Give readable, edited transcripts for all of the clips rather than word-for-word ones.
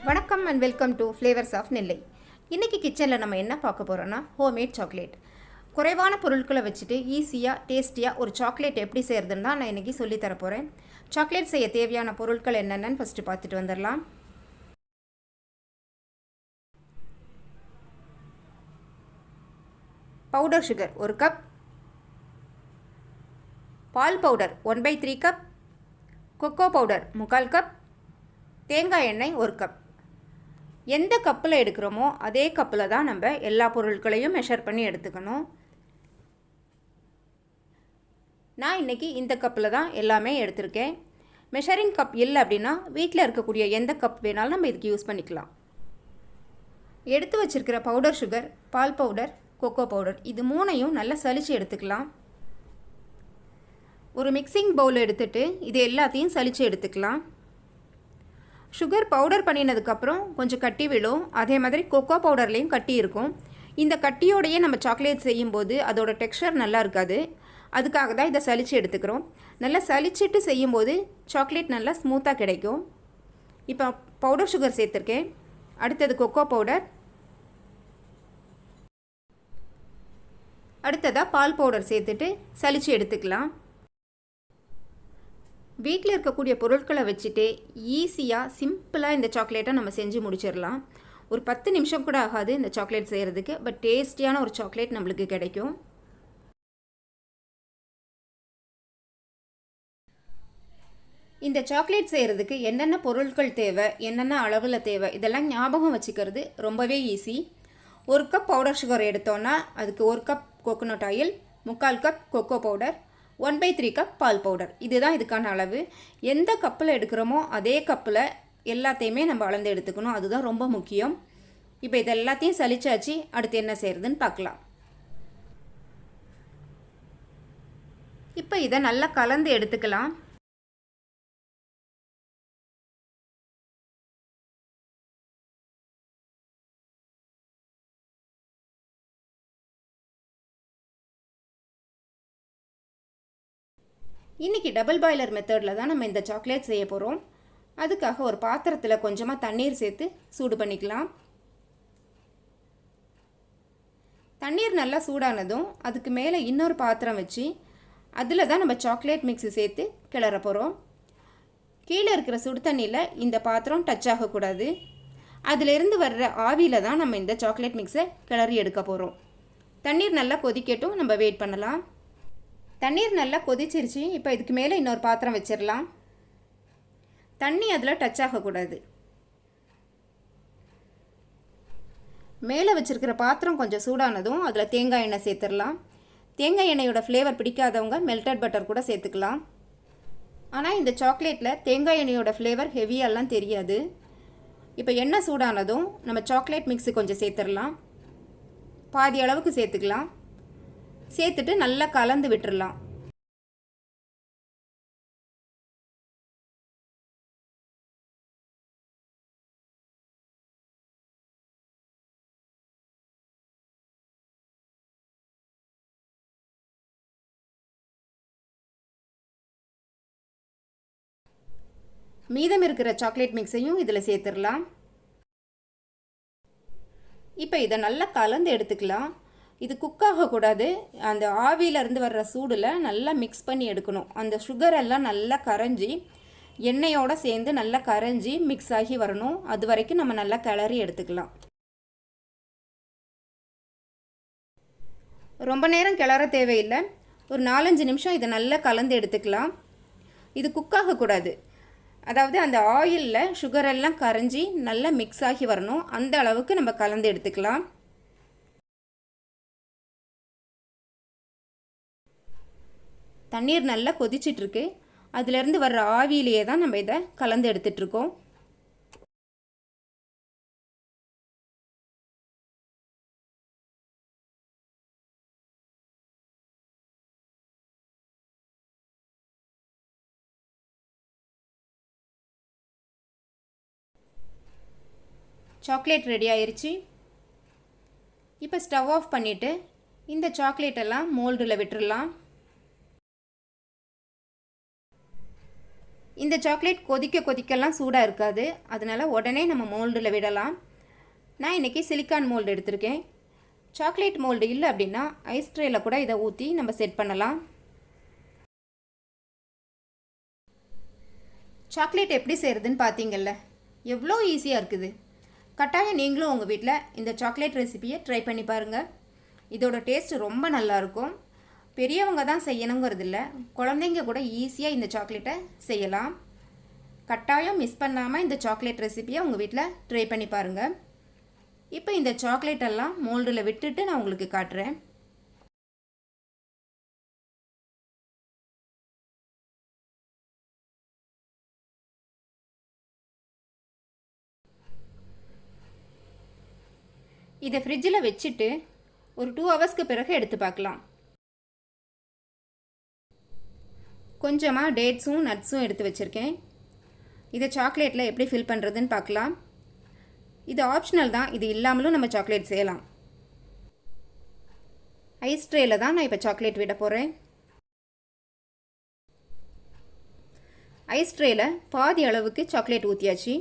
வணக்கம் and welcome to flavours of Nellai. இன்றைக்கி கிச்சனில் நம்ம என்ன பார்க்க போகிறோன்னா ஹோம்மேட் சாக்லேட். குறைவான பொருட்களை வச்சுட்டு ஈஸியாக டேஸ்டியாக ஒரு சாக்லேட் எப்படி செய்கிறதுன்னு தான் நான் இன்றைக்கி சொல்லித்தர போகிறேன். சாக்லேட் செய்ய தேவையான பொருட்கள் என்னென்னு ஃபஸ்ட்டு பார்த்துட்டு வந்துடலாம். பவுடர் சுகர் 1 கப், பால் powder 1/3 cup, cocoa powder 3/4 cup, தேங்காய் எண்ணெய் 1 கப். எந்த கப்பில் எடுக்கிறோமோ அதே கப்பில் தான் நம்ம எல்லா பொருட்களையும் மெஷர் பண்ணி எடுத்துக்கணும். நான் இன்றைக்கி இந்த கப்பில் தான் எல்லாமே எடுத்திருக்கேன். மெஷரிங் கப் இல்லை அப்படின்னா வீட்டில் இருக்கக்கூடிய எந்த கப் வேணாலும் நம்ம இதுக்கு யூஸ் பண்ணிக்கலாம். எடுத்து வச்சுருக்கிற பவுடர் சுகர், பால் பவுடர், கொக்கோ பவுடர் இது மூணையும் நல்லா சலித்து எடுத்துக்கலாம். ஒரு மிக்சிங் பவுல் எடுத்துகிட்டு இது எல்லாத்தையும் சலித்து எடுத்துக்கலாம். சுகர் பவுடர் பண்ணினதுக்கப்புறம் கொஞ்சம் கட்டி விழும். அதே மாதிரி கொக்கோ பவுடர்லேயும் கட்டி இருக்கும். இந்த கட்டியோடையே நம்ம சாக்லேட் செய்யும்போது அதோட டெக்ஸ்சர் நல்லா இருக்காது. அதுக்காக தான் இதை சலித்து எடுத்துக்கிறோம். நல்லா சலிச்சிட்டு செய்யும்போது சாக்லேட் நல்லா ஸ்மூத்தாக கிடைக்கும். இப்போ பவுடர் சுகர் சேர்த்துருக்கேன். அடுத்தது கொக்கோ பவுடர், அடுத்ததாக பால் பவுடர் சேர்த்துட்டு சலித்து எடுத்துக்கலாம். வீட்டில் இருக்கக்கூடிய பொருட்களை வச்சுட்டு ஈஸியாக சிம்பிளாக இந்த சாக்லேட்டை நம்ம செஞ்சு முடிச்சிடலாம். ஒரு 10 நிமிஷம் கூட ஆகாது இந்த சாக்லேட் செய்கிறதுக்கு. பட் டேஸ்டியான ஒரு சாக்லேட் நம்மளுக்கு கிடைக்கும். இந்த சாக்லேட் செய்கிறதுக்கு என்னென்ன பொருட்கள் தேவை, என்னென்ன அளவில் தேவை இதெல்லாம் ஞாபகம் வச்சுக்கிறது ரொம்பவே ஈஸி. 1 கப் பவுடர் சுகர் எடுத்தோன்னா அதுக்கு 1 cup coconut oil, 3/4 cup cocoa powder, 1/3 cup பால் பவுடர். இதுதான் இதுக்கான அளவு. எந்த கப்பில் எடுக்கிறோமோ அதே கப்பில் எல்லாத்தையுமே நம்ம அளந்து எடுத்துக்கணும். அதுதான் ரொம்ப முக்கியம். இப்போ இது எல்லாத்தையும் சலிச்சாச்சு. அடுத்து என்ன செய்கிறதுன்னு பார்க்கலாம். இப்போ இதை நல்லா கலந்து எடுத்துக்கலாம். இன்றைக்கி டபுள் பாய்லர் மெத்தடில் தான் நம்ம இந்த சாக்லேட் செய்ய போகிறோம். அதுக்காக ஒரு பாத்திரத்தில் கொஞ்சமாக தண்ணீர் சேர்த்து சூடு பண்ணிக்கலாம். தண்ணீர் நல்லா சூடானதும் அதுக்கு மேலே இன்னொரு பாத்திரம் வச்சு அதில் தான் நம்ம சாக்லேட் மிக்ஸி சேர்த்து கிளற போகிறோம். கீழே இருக்கிற சுடு தண்ணியில் இந்த பாத்திரம் டச் ஆகக்கூடாது. அதிலிருந்து வர்ற ஆவியில் தான் நம்ம இந்த சாக்லேட் மிக்ஸை கிளறி எடுக்க போகிறோம். தண்ணீர் நல்லா கொதிக்கட்டும், நம்ம வெயிட் பண்ணலாம். தண்ணீர் நல்லா கொதிச்சிருச்சு. இப்போ இதுக்கு மேலே இன்னொரு பாத்திரம் வச்சிடலாம். தண்ணி அதில் டச் ஆகக்கூடாது. மேலே வச்சுருக்கிற பாத்திரம் கொஞ்சம் சூடானதும் அதில் தேங்காய் எண்ணெய் சேர்த்துடலாம். தேங்காய் எண்ணெயோட ஃப்ளேவர் பிடிக்காதவங்க மெல்டட் பட்டர் கூட சேர்த்துக்கலாம். ஆனால் இந்த சாக்லேட்டில் தேங்காய் எண்ணெயோட ஃப்ளேவர் ஹெவியாலாம் தெரியாது. இப்போ எண்ணெய் சூடானதும் நம்ம சாக்லேட் மிக்ஸு கொஞ்சம் சேர்த்துடலாம். பாதி அளவுக்கு சேர்த்துக்கலாம். சேர்த்துட்டு நல்லா கலந்து விட்டுடலாம். மீதம் இருக்கிற சாக்லேட் மிக்ஸையும் இதில் சேர்த்துடலாம். இப்போ இதை நல்லா கலந்து எடுத்துக்கலாம். இது குக் ஆகக்கூடாது. அந்த ஆவியிலேருந்து வர்ற சூடில் நல்லா மிக்ஸ் பண்ணி எடுக்கணும். அந்த சுகர் எல்லாம் நல்லா கரைஞ்சி எண்ணெயோடு சேர்ந்து நல்லா கரைஞ்சி மிக்ஸ் ஆகி வரணும். அது வரைக்கும் நம்ம நல்லா கிளறி எடுத்துக்கலாம். ரொம்ப நேரம் கிளற தேவையில்லை. ஒரு 4-5 நிமிஷம் இதை நல்லா கலந்து எடுத்துக்கலாம். இது குக் ஆகக்கூடாது. அதாவது அந்த ஆயிலில் சுகரெல்லாம் கரைஞ்சி நல்லா மிக்ஸ் ஆகி வரணும். அந்த அளவுக்கு நம்ம கலந்து எடுத்துக்கலாம். தண்ணீர் நல்லா கொதிச்சிட்ருக்கு. அதிலேருந்து வர்ற ஆவியிலேயே தான் நம்ம இதை கலந்து எடுத்துட்ருக்கோம். சாக்லேட் ரெடி ஆயிடுச்சு. இப்போ ஸ்டவ் ஆஃப் பண்ணிவிட்டு இந்த சாக்லேட்டெல்லாம் மோல்டில் விட்டுடலாம். இந்த சாக்லேட் கொதிக்கலாம் சூடாக இருக்காது, அதனால் உடனே நம்ம மோல்டில் விடலாம். நான் இன்றைக்கி சிலிக்கான் மோல்டு எடுத்திருக்கேன். சாக்லேட் மோல்டு இல்லை அப்படின்னா ஐஸ் ட்ரேயில் கூட இதை ஊற்றி நம்ம செட் பண்ணலாம். சாக்லேட் எப்படி செய்கிறதுன்னு பார்த்தீங்கல்ல, எவ்வளோ ஈஸியாக இருக்குது. கட்டாயம் நீங்களும் உங்கள் வீட்டில் இந்த சாக்லேட் ரெசிபியை ட்ரை பண்ணி பாருங்கள். இதோட டேஸ்ட் ரொம்ப நல்லாயிருக்கும். பெரியவங்க தான் செய்யணுங்கிறது இல்லை, குழந்தைங்க கூட ஈஸியாக இந்த சாக்லேட்டை செய்யலாம். கட்டாயம் மிஸ் பண்ணாமல் இந்த சாக்லேட் ரெசிபியை உங்கள் வீட்டில் ட்ரை பண்ணி பாருங்கள். இப்போ இந்த சாக்லேட்டெல்லாம் மோல்டில் விட்டுட்டு நான் உங்களுக்கு காட்டுறேன். இதை ஃப்ரிட்ஜில் வச்சுட்டு ஒரு 2 ஹவர்ஸ்க்கு பிறகு எடுத்து பார்க்கலாம். கொஞ்சமாக டேட்ஸும் நட்ஸும் எடுத்து வச்சுருக்கேன். இதை சாக்லேட்டில் எப்படி ஃபில் பண்ணுறதுன்னு பார்க்கலாம். இது ஆப்ஷனல் தான், இது இல்லாமலும் நம்ம சாக்லேட் செய்யலாம். ஐஸ் ட்ரேயில் தான் நான் இப்போ சாக்லேட் விட போகிறேன். ஐஸ் ட்ரேயில் பாதி அளவுக்கு சாக்லேட் ஊற்றியாச்சு.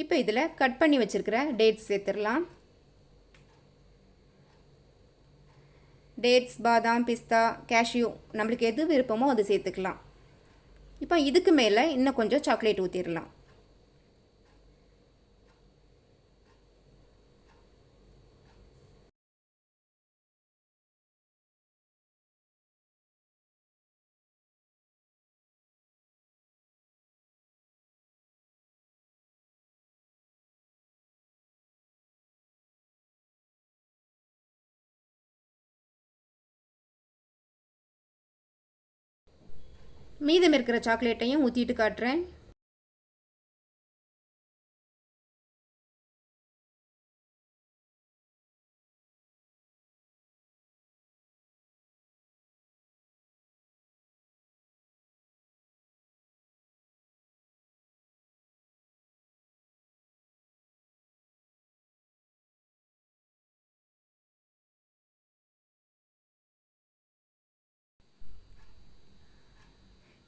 இப்போ இதில் கட் பண்ணி வச்சுருக்கிற டேட்ஸ் சேர்த்துடலாம். டேட்ஸ், பாதாம், பிஸ்தா, கேஷ்யூ நம்மளுக்கு எது விருப்பமோ அது சேர்த்துக்கலாம். இப்போ இதுக்கு மேலே இன்னும் கொஞ்சம் சாக்லேட் ஊற்றிடலாம். மீதம் இருக்கிற சாக்லேட்டையும் ஊற்றிட்டு காட்டுறேன்.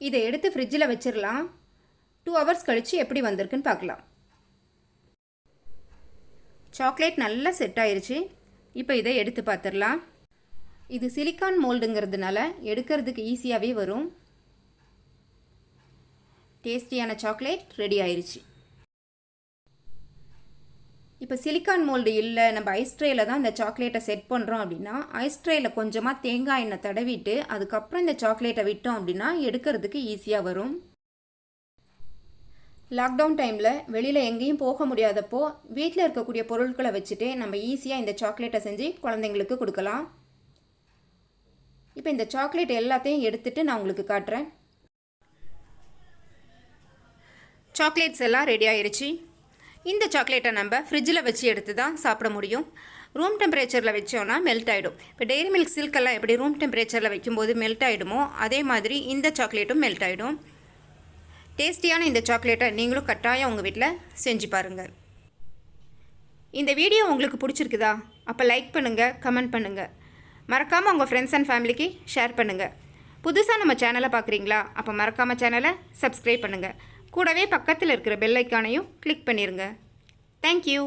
இதை எடுத்து ஃப்ரிட்ஜில் வச்சிடலாம். 2 ஹவர்ஸ் கழித்து எப்படி வந்திருக்குன்னு பார்க்கலாம். சாக்லேட் நல்லா செட் ஆயிடுச்சு. இப்போ இதை எடுத்து பார்த்துடலாம். இது சிலிக்கான் மோல்டுங்கிறதுனால எடுக்கிறதுக்கு ஈஸியாகவே வரும். டேஸ்டியான சாக்லேட் ரெடி ஆயிடுச்சு. இப்போ சிலிக்கான் மோல்டு இல்லை, நம்ம ஐஸ் ட்ரேயில் தான் இந்த சாக்லேட்டை செட் பண்ணுறோம் அப்படின்னா ஐஸ் ட்ரேயில் கொஞ்சமாக தேங்காய் எண்ணெய் தடவிட்டு அதுக்கப்புறம் இந்த சாக்லேட்டை விட்டோம் அப்படின்னா எடுக்கிறதுக்கு ஈஸியாக வரும். லாக்டவுன் டைமில் வெளியில் எங்கேயும் போக முடியாதப்போ வீட்டில் இருக்கக்கூடிய பொருட்களை வச்சுட்டு நம்ம ஈஸியாக இந்த சாக்லேட்டை செஞ்சு குழந்தைங்களுக்கு கொடுக்கலாம். இப்போ இந்த சாக்லேட் எல்லாத்தையும் எடுத்துகிட்டு நான் உங்களுக்கு காட்டுறேன். சாக்லேட்ஸ் எல்லாம் ரெடி ஆயிடுச்சு. இந்த சாக்லேட்டை நம்ம ஃப்ரிட்ஜில் வச்சு எடுத்து தான் சாப்பிட முடியும். ரூம் டெம்பரேச்சரில் வச்சோன்னா மெல்ட் ஆகிடும். இப்போ டெய்ரி மில்க் சில்கெல்லாம் எப்படி ரூம் டெம்பரேச்சரில் வைக்கும்போது மெல்ட் ஆகிடுமோ அதே மாதிரி இந்த சாக்லேட்டும் மெல்ட் ஆகிடும். டேஸ்டியான இந்த சாக்லேட்டை நீங்களும் கட்டாயம் உங்கள் வீட்டில் செஞ்சு பாருங்கள். இந்த வீடியோ உங்களுக்கு பிடிச்சிருக்குதா? அப்போ லைக் பண்ணுங்கள், கமெண்ட் பண்ணுங்கள். மறக்காமல் உங்கள் ஃப்ரெண்ட்ஸ் அண்ட் ஃபேமிலிக்கு ஷேர் பண்ணுங்கள். புதுசாக நம்ம சேனலை பார்க்குறீங்களா? அப்போ மறக்காமல் சேனலை சப்ஸ்கிரைப் பண்ணுங்கள். கூடவே பக்கத்தில் இருக்கிற பெல் ஐக்கானையும் கிளிக் பண்ணிடுங்க. தேங்க்யூ.